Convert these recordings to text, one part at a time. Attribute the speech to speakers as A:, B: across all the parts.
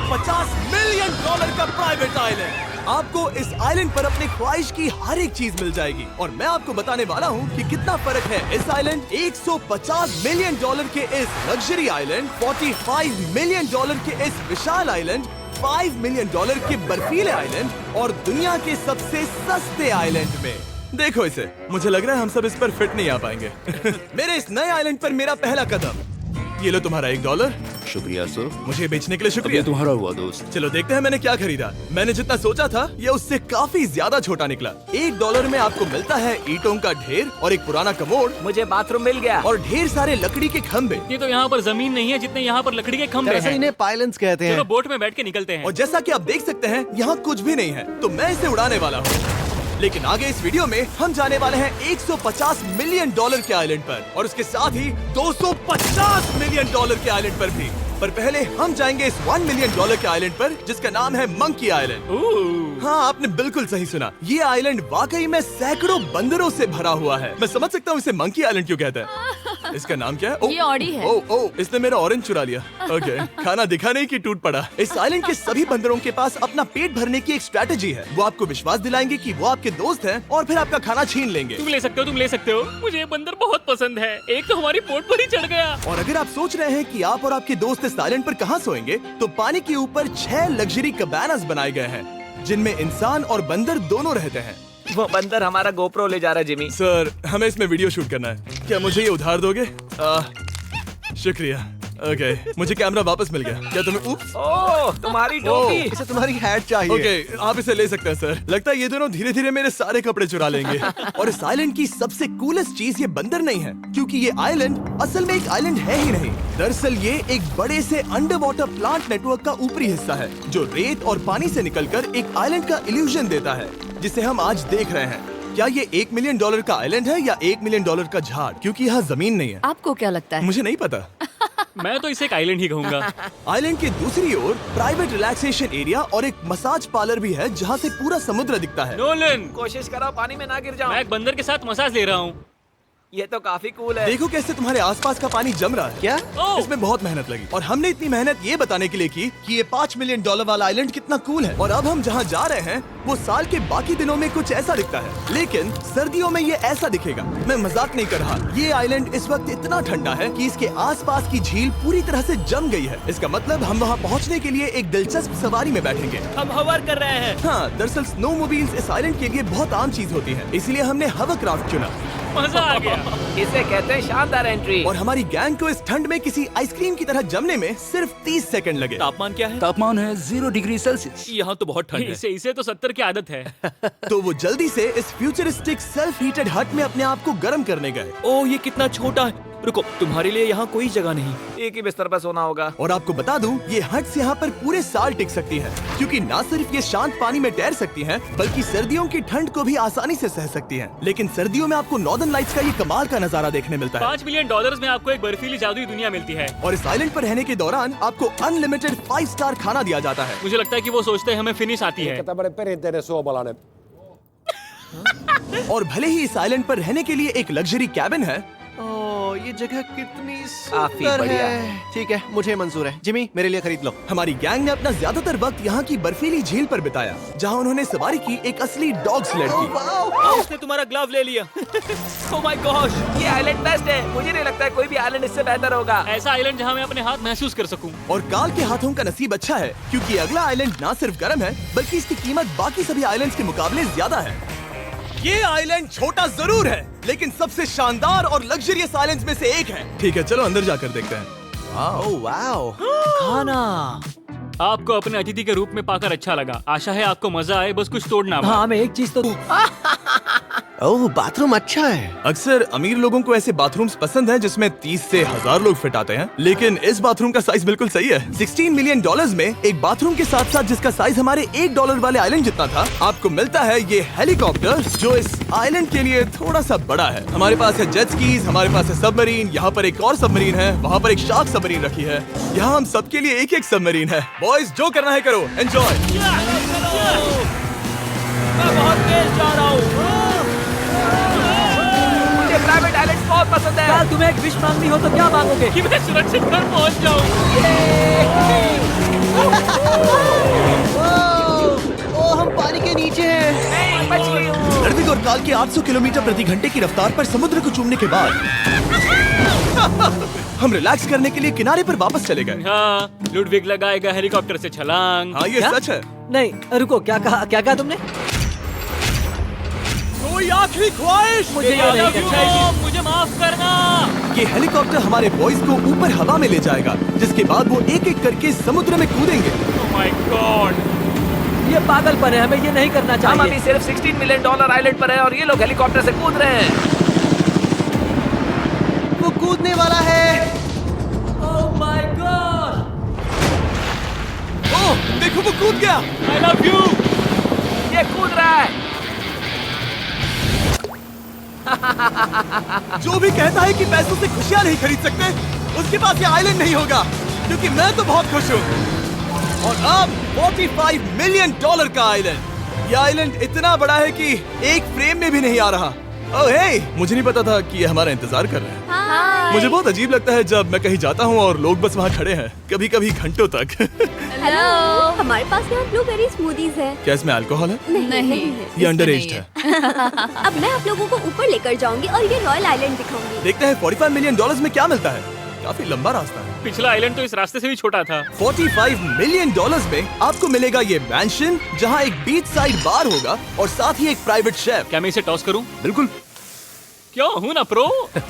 A: $150 million का private island. आपको इस आइलैंड पर अपनी ख्वाहिश की हर एक चीज मिल जाएगी और मैं आपको बताने वाला हूँ कि कितना फर्क है इस आइलैंड, $150 मिलियन के इस लग्जरी आइलैंड, $45 मिलियन के इस विशाल आइलैंड, $5 मिलियन के बर्फीले आइलैंड और दुनिया के सबसे सस्ते आइलैंड में। देखो इसे, मुझे लग रहा है हम सब इस पर फिट नहीं आ पाएंगे। मेरे इस नए आइलैंड पर मेरा पहला कदम। ये लो तुम्हारा $1।
B: शुक्रिया सर।
A: मुझे बेचने के लिए शुक्रिया।
B: तुम्हारा हुआ दोस्त।
A: चलो देखते हैं मैंने क्या खरीदा। मैंने जितना सोचा था ये उससे काफी ज्यादा छोटा निकला। $1 में आपको मिलता है ईंटों का ढेर और एक पुराना कमोड।
C: मुझे बाथरूम मिल गया
A: और ढेर सारे लकड़ी के खंभे।
D: ये तो यहाँ पर जमीन नहीं है जितने यहाँ पर लकड़ी के खंभे
E: दरअसल
D: हैं।
E: इन्हें पाइलन्स कहते हैं।
D: चलो बोट में बैठ के निकलते हैं।
A: और जैसा कि आप देख सकते हैं यहाँ कुछ भी नहीं है, तो मैं इसे उड़ाने वाला हूँ। लेकिन आगे इस वीडियो में हम जाने वाले हैं $150 मिलियन के आइलैंड पर और उसके साथ ही $250 मिलियन के आइलैंड पर भी। पर पहले हम जाएंगे इस $1 मिलियन के आइलैंड पर जिसका नाम है मंकी आइलैंड। हाँ, आपने बिल्कुल सही सुना। ये आइलैंड वाकई में सैकड़ों बंदरों से भरा हुआ है। मैं समझ सकता हूँ इसे मंकी आइलैंड क्यों कहते हैं। इसका नाम क्या है?
F: ये ऑडी है।
A: ओ, इसने मेरा ऑरेंज चुरा लिया। ओके, खाना दिखा नहीं कि टूट पड़ा। इस आइलैंड के सभी बंदरों के पास अपना पेट भरने की एक स्ट्रैटेजी है। वो आपको विश्वास दिलाएंगे कि वो आपके दोस्त हैं और फिर आपका खाना छीन लेंगे।
D: तुम ले सकते हो। मुझे ये बंदर बहुत पसंद है। एक तो हमारी बोट पर ही चढ़ गया।
A: और अगर आप सोच रहे हैं कि आप और आपके दोस्त इस आइलैंड पर कहाँ सोएंगे, तो पानी के ऊपर 6 लग्जरी कबानास बनाए गए हैं जिनमें इंसान और बंदर दोनों रहते हैं।
C: वो बंदर हमारा गोप्रो ले जा रहा है जिमी।
A: सर, हमें इसमें वीडियो शूट करना है। क्या मुझे ये उधार दोगे? शुक्रिया। ओके, मुझे कैमरा वापस मिल गया। क्या तुम्हें? उप्स।
C: ओह, तुम्हारी टोपी।
E: इसे तुम्हारी हैट चाहिए।
A: ओके, आप इसे ले सकते हैं सर। लगता है ये दोनों धीरे धीरे मेरे सारे कपड़े चुरा लेंगे। और इस आइलैंड की सबसे कूलेस्ट चीज ये बंदर नहीं है, क्योंकि ये आइलैंड असल में एक आइलैंड है ही नहीं। दरअसल ये एक बड़े से अंडर वाटर प्लांट नेटवर्क का ऊपरी हिस्सा है जो रेत और पानी से निकलकर एक आइलैंड का इल्यूजन देता है जिसे हम आज देख रहे हैं। क्या ये $1 मिलियन का आइलैंड है या $1 मिलियन का झाड़? क्योंकि यहाँ जमीन नहीं है।
F: आपको क्या लगता है?
A: मुझे नहीं पता।
D: मैं तो इसे एक आइलैंड ही कहूँगा।
A: आइलैंड के दूसरी ओर प्राइवेट रिलैक्सेशन एरिया और एक मसाज पार्लर भी है जहाँ से पूरा समुद्र दिखता है।
D: नोलन,
C: कोशिश करो पानी में ना गिर जाओ।
D: मैं एक बंदर के साथ मसाज ले रहा हूँ।
C: ये तो काफी कूल है।
A: देखो कैसे तुम्हारे आसपास का पानी जम रहा है।
E: क्या?
A: इसमें बहुत मेहनत लगी और हमने इतनी मेहनत ये बताने के लिए की कि ये $5 मिलियन वाला आइलैंड कितना कूल है। और अब हम जहाँ जा रहे हैं वो साल के बाकी दिनों में कुछ ऐसा दिखता है, लेकिन सर्दियों में ये ऐसा दिखेगा। मैं मजाक नहीं कर रहा। ये आइलैंड इस वक्त इतना ठंडा है कि इसके आसपास की झील पूरी तरह से जम गई है। इसका मतलब हम वहाँ पहुँचने के लिए एक दिलचस्प सवारी में बैठेंगे।
D: हम हवर कर रहे हैं।
A: हाँ, दरअसल स्नोमोबाइल्स इस आइलैंड के लिए बहुत आम चीज होती है, इसलिए हमने हवरक्राफ्ट चुना।
D: मजा आ गया।
C: इसे कहते हैं शानदार एंट्री।
A: और हमारी गैंग को इस ठंड में किसी आइसक्रीम की तरह जमने में सिर्फ 30 सेकंड लगे।
D: तापमान क्या है?
B: तापमान है 0 डिग्री सेल्सियस।
D: यहाँ तो बहुत ठंड है। इसे तो 70 की आदत है।
A: तो वो जल्दी से इस फ्यूचरिस्टिक सेल्फ हीटेड हट में अपने आप को गर्म करने गए।
G: ओह, ये कितना छोटा है। रुको, तुम्हारे लिए यहाँ कोई जगह नहीं।
C: एक ही बिस्तर पर सोना होगा।
A: और आपको बता दूं, ये हट्स यहाँ पर पूरे साल टिक सकती हैं, क्योंकि न सिर्फ ये शांत पानी में तैर सकती हैं, बल्कि सर्दियों की ठंड को भी आसानी से सह सकती हैं। लेकिन सर्दियों में आपको नॉर्दर्न लाइट्स का ये कमाल का नजारा देखने मिलता है।
D: $5 मिलियन में आपको एक बर्फीली जादुई दुनिया मिलती है।
A: और इस आइलैंड पर रहने के दौरान आपको अनलिमिटेड 5 स्टार खाना दिया जाता है।
D: मुझे लगता है कि वो सोचते हैं हमें फिनिश आती है।
A: और भले ही इस आइलैंड पर रहने के लिए एक लग्जरी कैबिन है,
E: ओह, ये जगह कितनी
C: काफी
E: सुंदर
C: बढ़िया
E: है। ठीक है, मुझे मंजूर है। जिमी, मेरे लिए खरीद लो।
A: हमारी गैंग ने अपना ज्यादातर वक्त यहाँ की बर्फीली झील पर बिताया, जहाँ उन्होंने सवारी की एक असली डॉग स्लेड की।
G: उसने तुम्हारा ग्लव ले लिया। ओह माय गॉश,
C: ये आइलैंड बेस्ट है। मुझे नहीं लगता है कोई भी आइलैंड इससे बेहतर होगा।
D: ऐसा आइलैंड जहाँ मैं अपने हाथ महसूस कर सकूं।
A: और काल के हाथों का नसीब अच्छा है, क्योंकि अगला आइलैंड न सिर्फ गर्म है, बल्कि इसकी कीमत बाकी सभी आइलैंड्स के मुकाबले ज्यादा है। ये आइलैंड छोटा जरूर है, लेकिन सबसे शानदार और लग्जरियस आइलैंड्स में से एक है। ठीक है, चलो अंदर जाकर देखते हैं।
E: ओह वाओ,
G: खाना।
D: आपको अपने अतिथि के रूप में पाकर अच्छा लगा। आशा है आपको मजा आए, बस कुछ तोड़ना।
G: हाँ, मैं एक चीज तो
E: ओह, बाथरूम अच्छा है।
A: अक्सर अमीर लोगों को ऐसे बाथरूम्स पसंद हैं जिसमें 30 से 1000 लोग फिट आते हैं, लेकिन इस बाथरूम का साइज बिल्कुल सही है। $16 मिलियन में एक बाथरूम के साथ साथ जिसका साइज हमारे $1 वाले आइलैंड जितना था, आपको मिलता है ये हेलीकॉप्टर, जो इस आइलैंड के लिए थोड़ा सा बड़ा है। हमारे पास है जेट स्कीज, हमारे पास है सबमरीन, यहाँ पर एक और सबमरीन है, वहाँ पर एक शार्क सबमरीन रखी है। यहाँ हम सबके लिए एक एक सबमरीन है। बॉयज, जो करना है करो, एंजॉय।
G: मैं बहुत तेज जा रहा हूँ।
C: मुझे प्राइवेट आइलैंड बहुत पसंद है।
G: यार, तुम्हें एक विश मांगनी हो तो क्या मांगोगे?
D: कि मैं सुरक्षित घर पहुंच जाऊं।
A: काल के 800 किलोमीटर प्रति घंटे की रफ्तार पर समुद्र को चूमने के बाद हम रिलैक्स करने के लिए किनारे पर वापस चले गए।
D: हाँ, लुडविग लगाएगा हेलीकॉप्टर से छलांग।
A: हाँ, ये
F: क्या?
A: सच है।
F: नहीं रुको, क्या कहा तुमने?
A: कोई आखिरी ख्वाहिश?
F: मुझे ये नहीं करना चाहिए।
D: मुझे माफ करना।
A: ये हेलीकॉप्टर हमारे बॉयज को ऊपर हवा में ले जाएगा, जिसके बाद वो एक एक करके समुद्र में कूदेंगे।
D: Oh my God!
F: ये पागलपन है, हमें ये नहीं करना
C: हम
F: चाहिए।
C: अभी सिर्फ $16 मिलियन आइलैंड पर है और ये लोग हेलीकॉप्टर से कूद रहे हैं।
E: वो कूदने वाला है।
F: Oh my God!
A: ओह, देखो वो कूद गया।
D: I love you.
C: ये कूद रहा है।
A: जो भी कहता है कि पैसों से खुशियां नहीं खरीद सकते, उसके पास ये आइलैंड नहीं होगा, क्योंकि मैं तो बहुत खुश हूँ। और अब $45 मिलियन का आइलैंड। ये आइलैंड इतना बड़ा है कि एक फ्रेम में भी नहीं आ रहा। ओह हे, मुझे नहीं पता था कि ये हमारा इंतजार कर रहे हैं। मुझे बहुत अजीब लगता है जब मैं कहीं जाता हूँ और लोग बस वहाँ खड़े हैं, कभी कभी घंटों तक।
H: हेलो, हमारे पास यहाँ ब्लूबेरी स्मूदीज है।
A: क्या इसमें अल्कोहल है?
H: नहीं
A: ये अंडरएज्ड है।
H: अब मैं आप लोगों को ऊपर लेकर जाऊंगी और ये रॉयल आइलैंड दिखाऊंगी।
A: देखते हैं $45 मिलियन में क्या मिलता है। काफी लंबा रास्ता है।
D: पिछला आइलैंड तो इस रास्ते से भी छोटा था।
A: $45 मिलियन में आपको मिलेगा ये मैंशन, जहाँ एक बीच साइड बार होगा और साथ ही एक प्राइवेट शेफ।
D: क्या मैं इसे टॉस करूं?
A: बिल्कुल।
D: क्यों, हूं ना प्रो।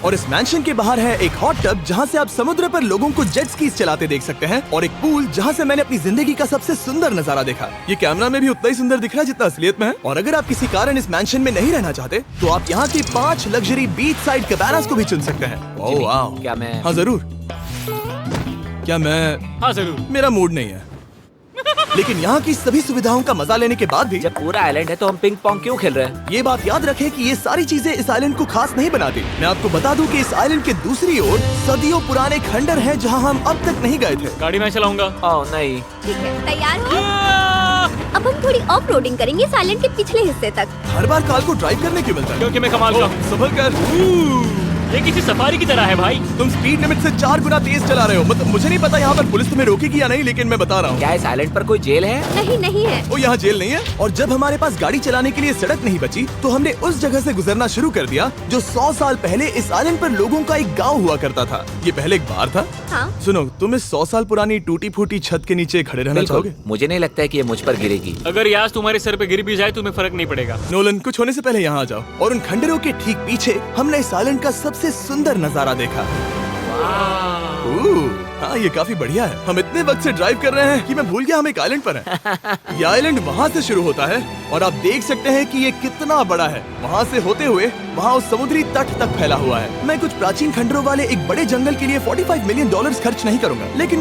A: और इस मैंशन के बाहर है एक हॉट टब, जहाँ से आप समुद्र पर लोगों को जेट स्कीज चलाते देख सकते हैं, और एक पूल जहाँ से मैंने अपनी जिंदगी का सबसे सुंदर नजारा देखा। ये कैमरा में भी उतना ही सुंदर दिख रहा है जितना असलियत में है। और अगर आप किसी कारण इस मैंशन में नहीं रहना चाहते, तो आप यहाँ की 5 लग्जरी बीच साइड कैबानास को भी चुन सकते हैं। ओह वाह।
C: क्या मैं
A: हाँ जरूर। क्या मैं?
D: हाँ जरूर।
A: मेरा मूड नहीं है। लेकिन यहाँ की सभी सुविधाओं का मजा लेने के बाद भी
C: जब पूरा आइलैंड है तो हम पिंग पोंग क्यों खेल रहे हैं?
A: ये बात याद रखें कि ये सारी चीजें इस आइलैंड को खास नहीं बनाती। मैं आपको बता दूं कि इस आइलैंड के दूसरी ओर सदियों पुराने खंडर हैं, जहां हम अब तक नहीं गए थे।
D: गाड़ी मैं चलाऊंगा।
C: ओह नहीं।
H: ठीक है, तैयार हो? अब हम थोड़ी ऑफ रोडिंग करेंगे इस आइलैंड के पिछले हिस्से तक।
A: हर बार कार को ड्राइव करने क्यों मिलता है?
D: क्योंकि मैं कमाल का हूं।
A: संभल कर।
D: ये किसी सफारी की तरह है भाई।
A: तुम स्पीड लिमिट से 4 गुना तेज चला रहे हो। मतलब मुझे नहीं पता यहाँ पर पुलिस तुम्हें रोकेगी या नहीं, लेकिन मैं बता रहा हूँ।
C: क्या इस आइलैंड पर कोई जेल है?
H: नहीं है।
A: वो यहाँ जेल नहीं है। और जब हमारे पास गाड़ी चलाने के लिए सड़क नहीं बची, तो हमने उस जगह से गुजरना शुरू कर दिया जो 100 साल पहले इस आइलैंड पर लोगों का एक गाँव हुआ करता था। ये पहले एक बार था।
H: हाँ?
A: सुनो, तुम इस 100 साल पुरानी टूटी फूटी छत के नीचे खड़े रहना
C: बिल्कुल।
A: चाहोगे?
C: मुझे नहीं लगता है कि ये मुझ पर गिरेगी।
D: अगर ये आज तुम्हारे सर पे गिर भी जाए तुम्हें फर्क नहीं पड़ेगा।
A: नोलन, कुछ होने से पहले यहाँ आ जाओ। और उन खंडरों के ठीक पीछे हमने इस आइलैंड का सबसे सुंदर नजारा देखा। हाँ, ये काफी बढ़िया है। हम इतने वक्त से ड्राइव कर रहे हैं कि मैं भूल गया हम एक आइलैंड पर हैं। ये आइलैंड वहाँ से शुरू होता है और आप देख सकते हैं कि ये कितना बड़ा है। वहाँ से होते हुए वहाँ उस समुद्री तट तक फैला हुआ है। मैं कुछ प्राचीन खंडरों वाले एक बड़े जंगल के लिए $45 मिलियन खर्च नहीं करूंगा, लेकिन